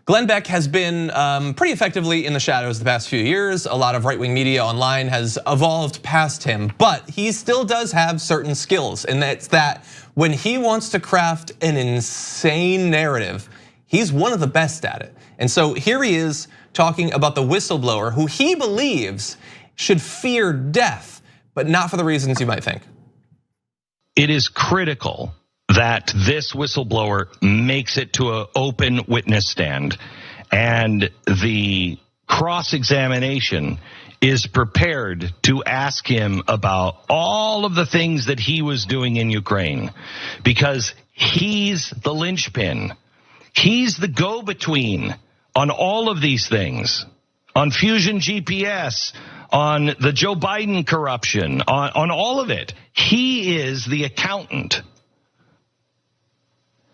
Glenn Beck has been pretty effectively in the shadows the past few years. A lot of right-wing media online has evolved past him, but he still does have certain skills, and that's that when he wants to craft an insane narrative, he's one of the best at it. And so here he is talking about the whistleblower who he believes should fear death, but not for the reasons you might think. It is critical that this whistleblower makes it to an open witness stand, and the cross-examination is prepared to ask him about all of the things that he was doing in Ukraine, because he's the linchpin. He's the go-between on all of these things, on Fusion GPS, on the Joe Biden corruption, on all of it. He is the accountant.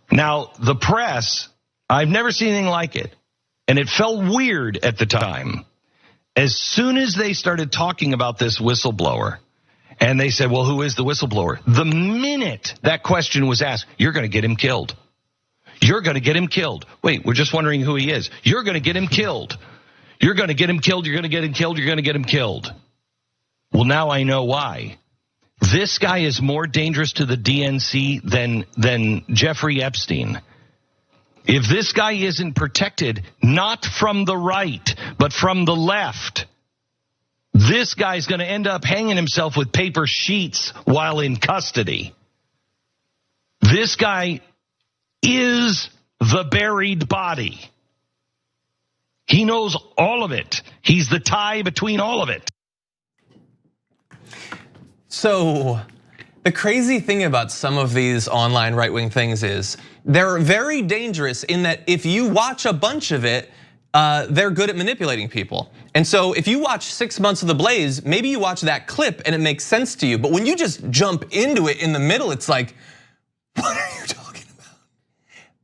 Now, the press, I've never seen anything like it, and it felt weird at the time. As soon as they started talking about this whistleblower, and they said, well, who is the whistleblower? The minute that question was asked, you're going to get him killed. You're going to get him killed. Wait, we're just wondering who he is. You're going to get him killed. You're going to get him killed. You're going to get him killed. You're going to get him killed. Well, now I know why. This guy is more dangerous to the DNC than Jeffrey Epstein. If this guy isn't protected, not from the right, but from the left, this guy's going to end up hanging himself with paper sheets while in custody. This guy is the buried body. He knows all of it. He's the tie between all of it. So the crazy thing about some of these online right-wing things is they're very dangerous in that if you watch a bunch of it, they're good at manipulating people. And so if you watch 6 months of The Blaze, maybe you watch that clip and it makes sense to you. But when you just jump into it in the middle, it's like, what are you talking about?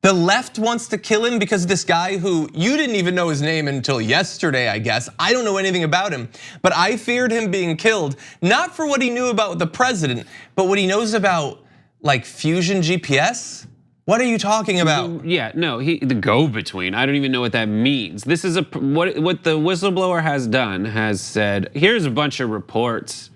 The left wants to kill him because this guy who you didn't even know his name until yesterday, I guess. I don't know anything about him, but I feared him being killed, not for what he knew about the president, but what he knows about like Fusion GPS. What are you talking about? Yeah, no, the go-between. I don't even know what that means. This is what the whistleblower has done, has said, here's a bunch of reports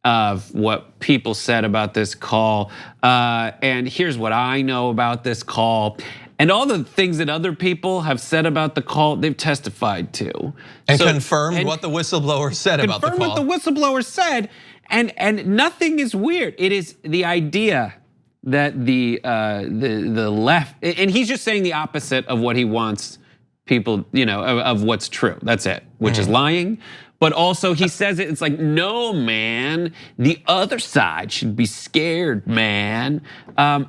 of what people said about this call. And here's what I know about this call. And all the things that other people have said about the call, they've testified to. And confirmed what the whistleblower said about the call. Confirmed what the whistleblower said, and nothing is weird. It is the idea that the left, and he's just saying the opposite of what he wants people, of what's true. That's it, which is lying. But also he says it's like, no, man, the other side should be scared, man.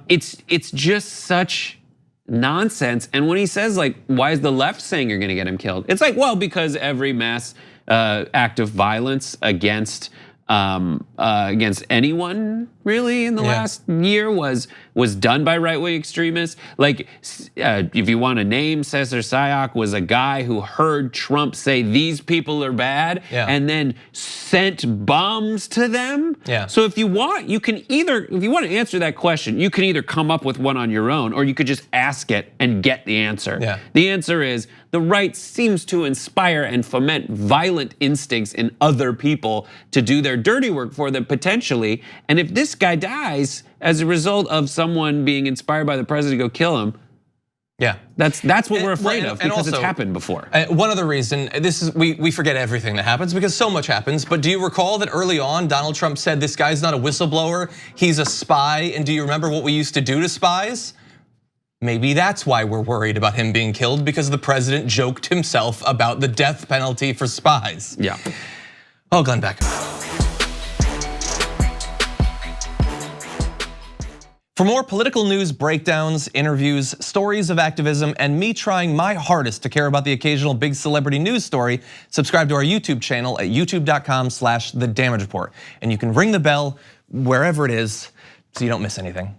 It's just such nonsense. And when he says like, why is the left saying you're gonna get him killed? It's like, well, because every mass act of violence against anyone really in the last year was done by right-wing extremists. Like, if you want to name, Cesar Sayoc was a guy who heard Trump say these people are bad and then sent bombs to them. So if you want, if you want to answer that question, you can either come up with one on your own or you could just ask it and get the answer. The answer is the right seems to inspire and foment violent instincts in other people to do their dirty work for them potentially. And if this guy dies as a result of someone being inspired by the president to go kill him, that's what we're afraid of, because also, it's happened before. One other reason, we forget everything that happens because so much happens, but do you recall that early on Donald Trump said this guy's not a whistleblower, he's a spy, and do you remember what we used to do to spies? Maybe that's why we're worried about him being killed, because the president joked himself about the death penalty for spies. Oh, Glenn Beck. For more political news, breakdowns, interviews, stories of activism, and me trying my hardest to care about the occasional big celebrity news story, subscribe to our YouTube channel at youtube.com/The Damage Report. And you can ring the bell wherever it is so you don't miss anything.